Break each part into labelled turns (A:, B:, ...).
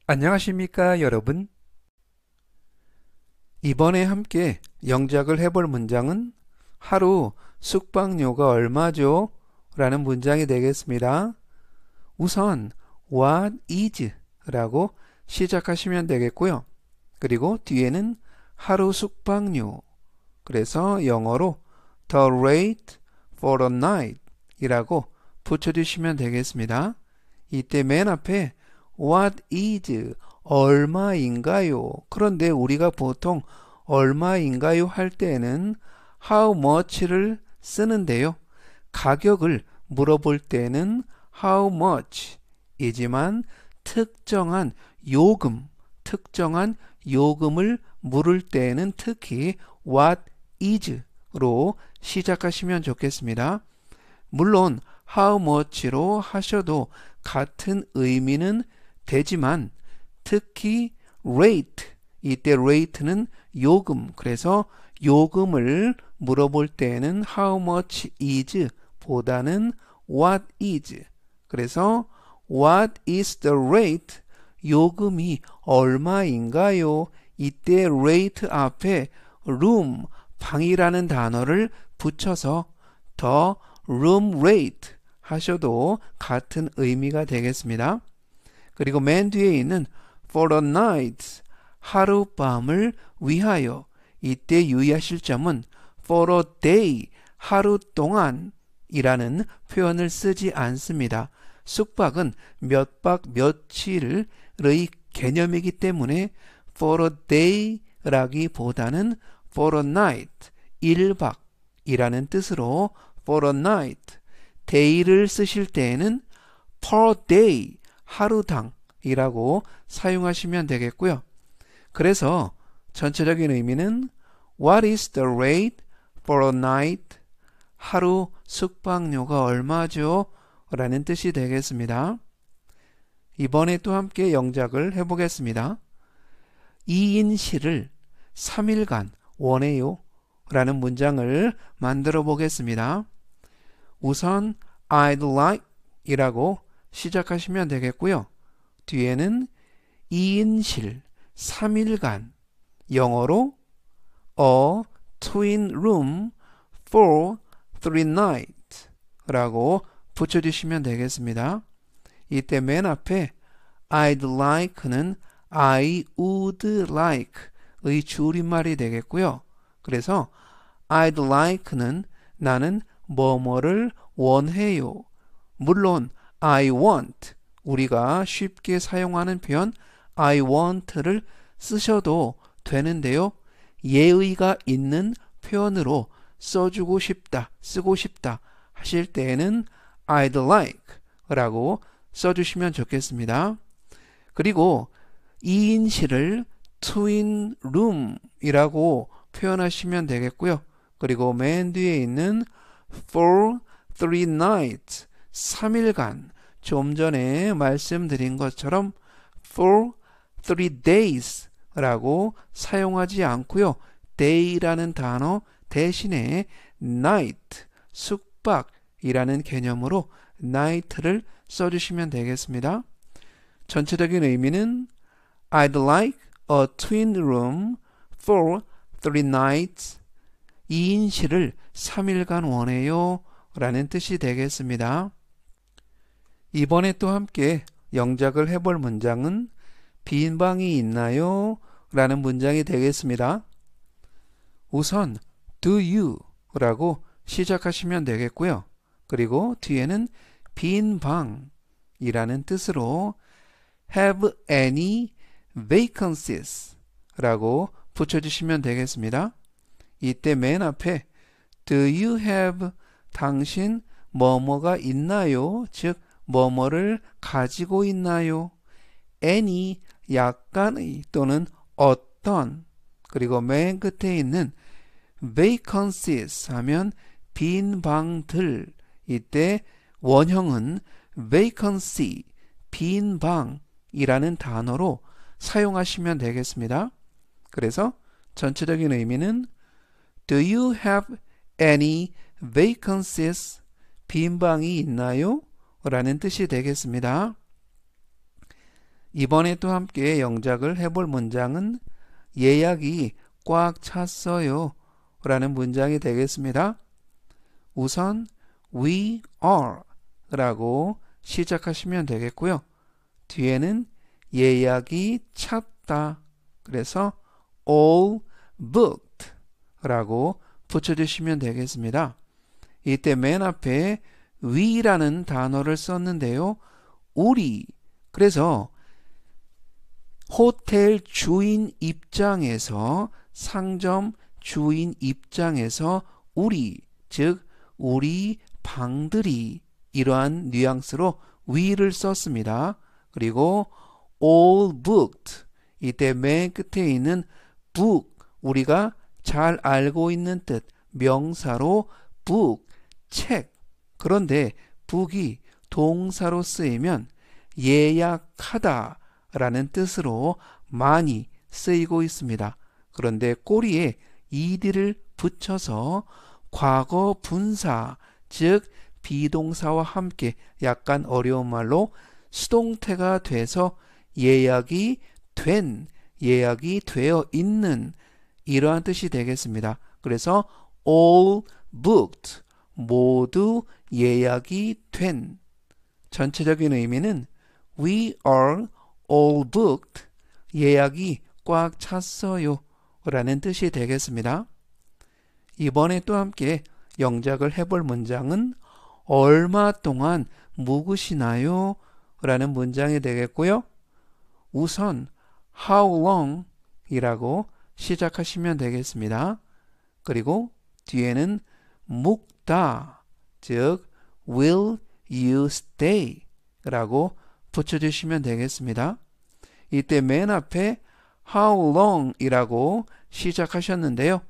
A: 안녕하십니까, 여러분? 이번에 함께 영작을 해볼 문장은 하루 숙박료가 얼마죠? 라는 문장이 되겠습니다. 우선 What is? 라고 시작하시면 되겠고요. 그리고 뒤에는 하루 숙박료, 그래서 영어로 The rate for a night 이라고 붙여주시면 되겠습니다. 이때 맨 앞에 What is 얼마인가요? 그런데 우리가 보통 얼마인가요 할 때는 how much를 쓰는데요. 가격을 물어볼 때는 how much 이지만 특정한 요금을 물을 때는 특히 what is로 시작하시면 좋겠습니다. 물론 how much로 하셔도 같은 의미는 되지만 특히 rate, 이때 rate는 요금, 그래서 요금을 물어볼 때는 how much is 보다는 what is, 그래서 what is the rate? 요금이 얼마인가요? 이때 rate 앞에 room, 방이라는 단어를 붙여서 the room rate 하셔도 같은 의미가 되겠습니다. 그리고 맨 뒤에 있는 for a night, 하룻밤을 위하여, 이때 유의하실 점은 for a day, 하루 동안 이라는 표현을 쓰지 않습니다. 숙박은 몇 박 며칠의 개념이기 때문에 for a day 라기보다는 for a night, 1박 이라는 뜻으로 for a night, day를 쓰실 때에는 per day, 하루당 이라고 사용하시면 되겠고요. 그래서 전체적인 의미는 What is the rate for a night? 하루 숙박료가 얼마죠? 라는 뜻이 되겠습니다. 이번에 또 함께 영작을 해보겠습니다. 이인실을 3일간 원해요 라는 문장을 만들어 보겠습니다. 우선 I'd like 이라고 시작하시면 되겠고요. 뒤에는 2인실 3일간 영어로 a twin room for 3 nights 라고 붙여주시면 되겠습니다. 이때 맨 앞에 I'd like는 I would like의 줄임말이 되겠고요. 그래서 I'd like는 나는 뭐뭐를 원해요. 물론 I want, 우리가 쉽게 사용하는 표현 I want를 쓰셔도 되는데요. 예의가 있는 표현으로 써주고 싶다, 쓰고 싶다 하실 때에는 I'd like 라고 써주시면 좋겠습니다. 그리고 2인실을 twin room 이라고 표현하시면 되겠고요. 그리고 맨 뒤에 있는 for 3 nights 3일간 좀 전에 말씀드린 것처럼 for 3 days 라고 사용하지 않고요. day라는 단어 대신에 night, 숙박이라는 개념으로 night를 써주시면 되겠습니다. 전체적인 의미는 I'd like a twin room for 3 nights. 2인실을 3일간 원해요 라는 뜻이 되겠습니다. 이번에 또 함께 영작을 해볼 문장은 빈 방이 있나요? 라는 문장이 되겠습니다. 우선 do you 라고 시작하시면 되겠고요. 그리고 뒤에는 빈 방이라는 뜻으로 have any vacancies 라고 붙여주시면 되겠습니다. 이때 맨 앞에 do you have 당신 뭐뭐가 있나요? 즉 뭐뭐를 가지고 있나요? any 약간의 또는 어떤, 그리고 맨 끝에 있는 vacancies 하면 빈 방들, 이때 원형은 vacancy 빈 방이라는 단어로 사용하시면 되겠습니다. 그래서 전체적인 의미는 Do you have any vacancies? 빈 방이 있나요? 라는 뜻이 되겠습니다. 이번에 또 함께 영작을 해볼 문장은 예약이 꽉 찼어요 라는 문장이 되겠습니다. 우선 we are 라고 시작하시면 되겠고요. 뒤에는 예약이 찼다. 그래서 all booked 라고 붙여주시면 되겠습니다. 이때 맨 앞에 we라는 단어를 썼는데요. 우리. 그래서 호텔 주인 입장에서 상점 주인 입장에서 우리, 즉 우리 방들이 이러한 뉘앙스로 we를 썼습니다. 그리고 all booked 이때 맨 끝에 있는 book 우리가 잘 알고 있는 뜻 명사로 book 책 그런데 book이 동사로 쓰이면 예약하다 라는 뜻으로 많이 쓰이고 있습니다. 그런데 꼬리에 ed를 붙여서 과거 분사 즉 비동사와 함께 약간 어려운 말로 수동태가 돼서 예약이 된, 예약이 되어 있는 이러한 뜻이 되겠습니다. 그래서 all booked 모두 예약이 된 전체적인 의미는 we are all booked 예약이 꽉 찼어요 라는 뜻이 되겠습니다. 이번에 또 함께 영작을 해볼 문장은 얼마 동안 묵으시나요? 라는 문장이 되겠고요. 우선 how long 이라고 시작하시면 되겠습니다. 그리고 뒤에는 묵다 즉 will you stay 라고 붙여주시면 되겠습니다. 이때 맨 앞에 how long 이라고 시작하셨는데요.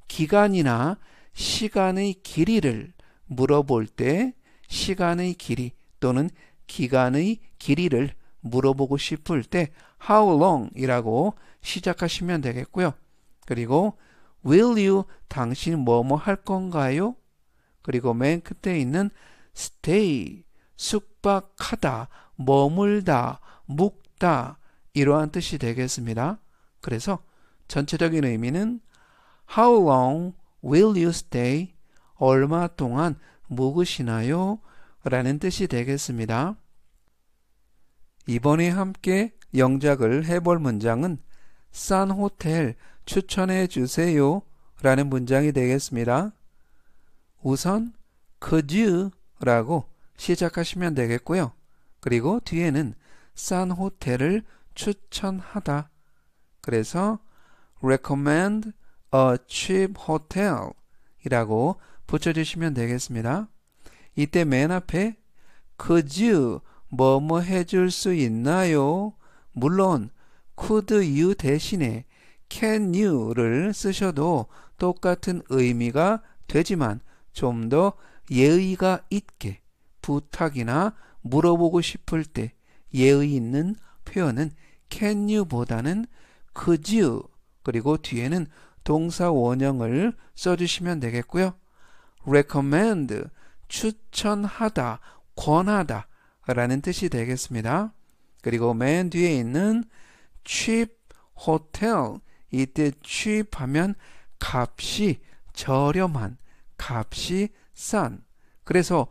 A: 기간이나 시간의 길이를 물어볼 때 시간의 길이 또는 기간의 길이를 물어보고 싶을 때 how long 이라고 시작하시면 되겠고요. 그리고 will you 당신 뭐뭐 할 건가요? 그리고 맨 끝에 있는 stay 숙박하다, 머물다, 묵다 이러한 뜻이 되겠습니다. 그래서 전체적인 의미는 How long will you stay? 얼마 동안 묵으시나요? 라는 뜻이 되겠습니다. 이번에 함께 영작을 해볼 문장은 싼 호텔 추천해 주세요 라는 문장이 되겠습니다. 우선 could you 라고 시작하시면 되겠고요. 그리고 뒤에는 싼 호텔을 추천하다. 그래서 recommend a cheap hotel 이라고 붙여주시면 되겠습니다. 이때 맨 앞에 could you 뭐뭐 해줄 수 있나요? 물론 could you 대신에 can you를 쓰셔도 똑같은 의미가 되지만 좀 더 예의가 있게 부탁이나 물어보고 싶을 때 예의 있는 표현은 can you보다는 could you 그리고 뒤에는 동사 원형을 써주시면 되겠고요. recommend 추천하다, 권하다 라는 뜻이 되겠습니다. 그리고 맨 뒤에 있는 cheap hotel 이때 cheap 하면 값이 저렴한, 값이 싼 그래서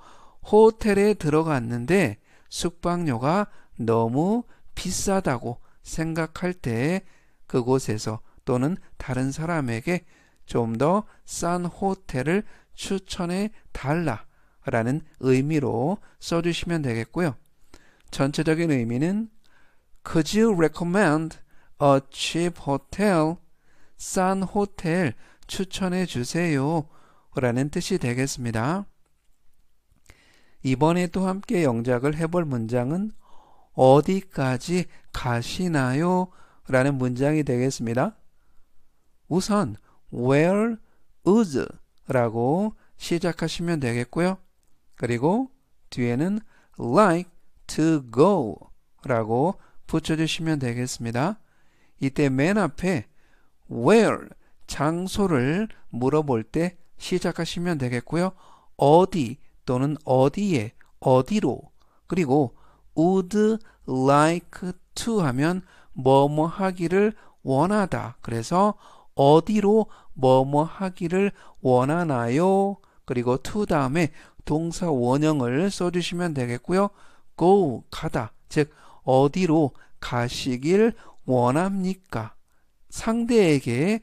A: 호텔에 들어갔는데 숙박료가 너무 비싸다고 생각할 때 그곳에서 또는 다른 사람에게 좀 더 싼 호텔을 추천해 달라 라는 의미로 써주시면 되겠고요. 전체적인 의미는 Could you recommend a cheap hotel? 싼 호텔 추천해 주세요 라는 뜻이 되겠습니다. 이번에 또 함께 영작을 해볼 문장은 어디까지 가시나요? 라는 문장이 되겠습니다. 우선 where is 라고 시작하시면 되겠고요. 그리고 뒤에는 like to go 라고 붙여주시면 되겠습니다. 이때 맨 앞에 where 장소를 물어볼 때 시작하시면 되겠고요. 어디 또는 어디에, 어디로 그리고 would like to 하면 뭐뭐 하기를 원하다. 그래서 어디로 뭐뭐 하기를 원하나요? 그리고 to 다음에 동사 원형을 써주시면 되겠고요. go, 가다. 즉 어디로 가시길 원합니까? 상대에게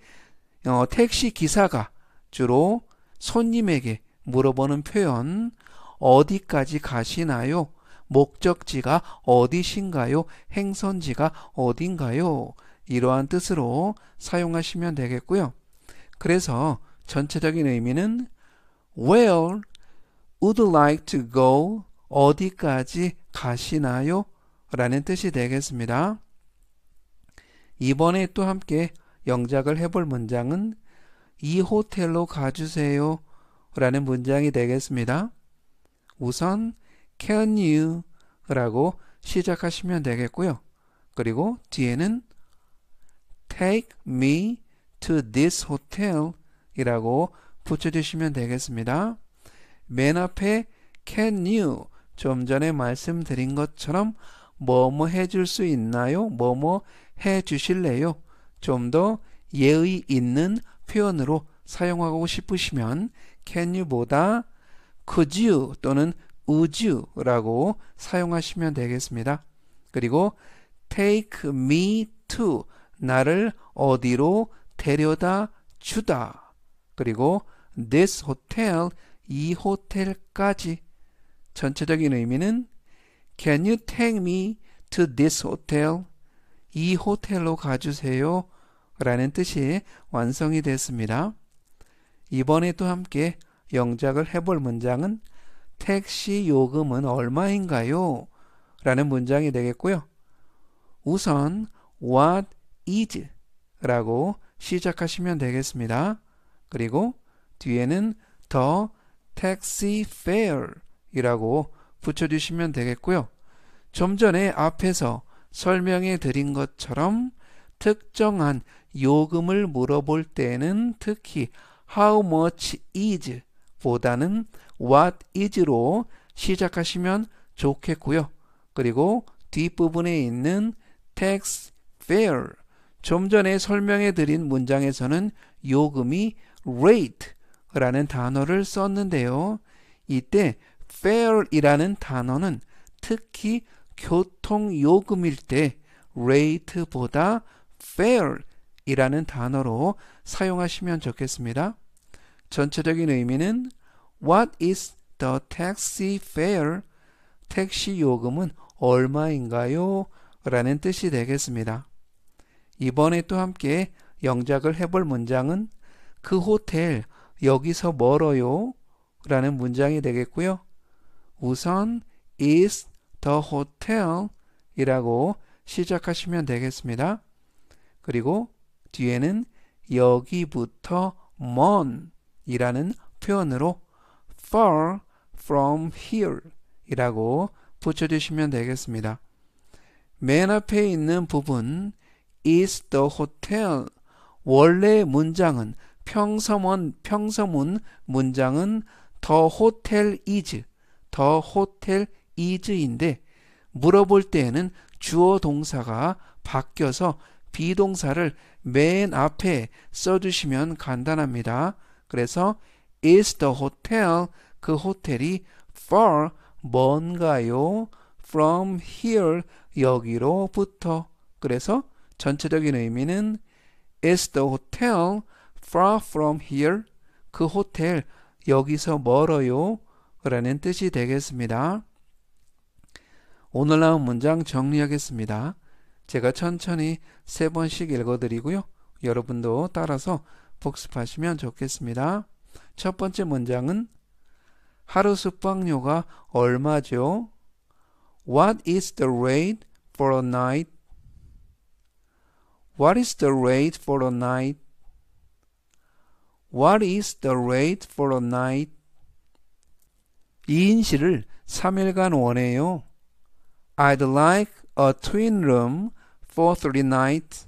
A: 택시 기사가 주로 손님에게 물어보는 표현 어디까지 가시나요? 목적지가 어디신가요? 행선지가 어딘가요? 이러한 뜻으로 사용하시면 되겠고요. 그래서 전체적인 의미는 Where would like to go? 어디까지 가시나요? 라는 뜻이 되겠습니다. 이번에 또 함께 영작을 해볼 문장은 이 호텔로 가주세요 라는 문장이 되겠습니다. 우선 Can you? 라고 시작하시면 되겠고요. 그리고 뒤에는 Take me to this hotel 이라고 붙여주시면 되겠습니다. 맨 앞에 Can you? 좀 전에 말씀드린 것처럼 뭐뭐 해줄 수 있나요? 뭐뭐 해주실래요? 좀 더 예의 있는 표현으로 사용하고 싶으시면 can you보다 could you 또는 would you 라고 사용하시면 되겠습니다. 그리고 take me to 나를 어디로 데려다 주다. 그리고 this hotel 이 호텔까지 전체적인 의미는 Can you take me to this hotel? 이 호텔로 가주세요. 라는 뜻이 완성이 됐습니다. 이번에 또 함께 영작을 해볼 문장은 택시 요금은 얼마인가요? 라는 문장이 되겠고요. 우선 What is? 라고 시작하시면 되겠습니다. 그리고 뒤에는 The taxi fare 이라고 붙여주시면 되겠고요. 좀 전에 앞에서 설명해 드린 것처럼 특정한 요금을 물어볼 때는 특히 how much is 보다는 what is로 시작하시면 좋겠고요. 그리고 뒷부분에 있는 tax fare 좀 전에 설명해 드린 문장에서는 요금이 rate라는 단어를 썼는데요. 이때 fare이라는 단어는 특히 교통요금일 때 rate보다 fare이라는 단어로 사용하시면 좋겠습니다. 전체적인 의미는 What is the taxi fare? 택시 요금은 얼마인가요? 라는 뜻이 되겠습니다. 이번에 또 함께 영작을 해볼 문장은 그 호텔 여기서 멀어요? 라는 문장이 되겠고요. 우선 is the hotel 이라고 시작하시면 되겠습니다. 그리고 뒤에는 여기부터 먼 이라는 표현으로 far from here 이라고 붙여주시면 되겠습니다. 맨 앞에 있는 부분 is the hotel 원래 문장은 평서문 문장은 the hotel is인데 물어볼 때에는 주어 동사가 바뀌어서 비동사를 맨 앞에 써주시면 간단합니다. 그래서 is the hotel 그 호텔이 far 먼가요? from here 여기로부터 그래서 전체적인 의미는 is the hotel far from here 그 호텔 여기서 멀어요? 라는 뜻이 되겠습니다. 오늘 나온 문장 정리하겠습니다. 제가 천천히 3번씩 읽어드리고요. 여러분도 따라서 복습하시면 좋겠습니다. 첫 번째 문장은 하루 숙박료가 얼마죠? What is the rate for a night? What is the rate for a night? What is the rate for a night? 2인실을 3일간 원해요. I'd like a twin room for 3 nights.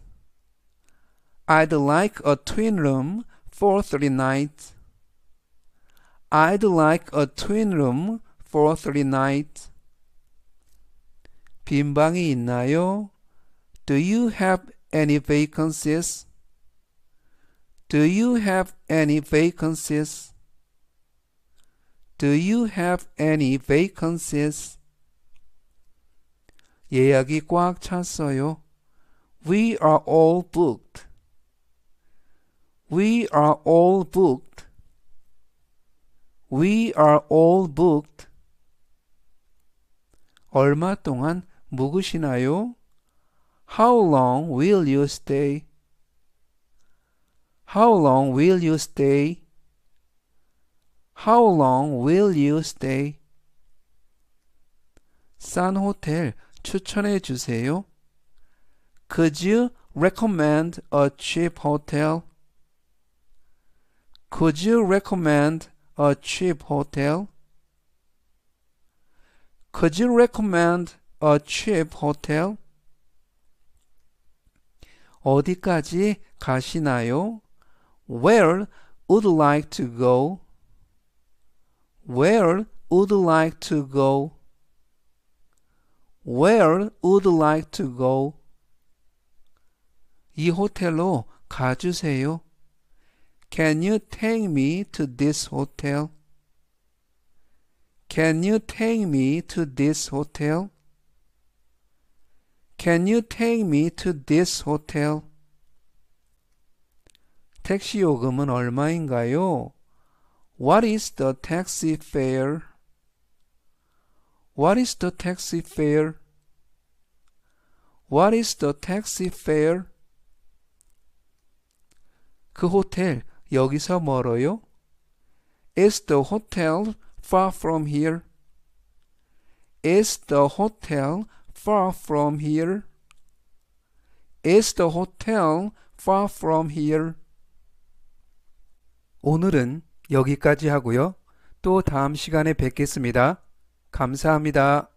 A: I'd like a twin room for 3 nights. I'd like a twin room for 3 nights. 빈 방이 있나요? Do you have any vacancies? Do you have any vacancies? Do you have any vacancies? 예약이 꽉 찼어요. We are all booked. We are all booked. We are all booked. 얼마 동안 묵으시나요? How long will you stay? How long will you stay? How long will you stay? 싼 호텔 추천해 주세요. Could you recommend a cheap hotel? Could you recommend a cheap hotel? Could you recommend a cheap hotel? 어디까지 가시나요? Where would you like to go? Where would you like to go? Where would you like to go? 이 호텔로 가주세요. Can you take me to this hotel? Can you take me to this hotel? Can you take me to this hotel? 택시 요금은 얼마인가요? What is the taxi fare? What is the taxi fare? What is the taxi fare? 그 호텔 여기서 멀어요? Is the hotel far from here? Is the hotel far from here? Is the hotel far from here? 오늘은 여기까지 하고요. 또 다음 시간에 뵙겠습니다. 감사합니다.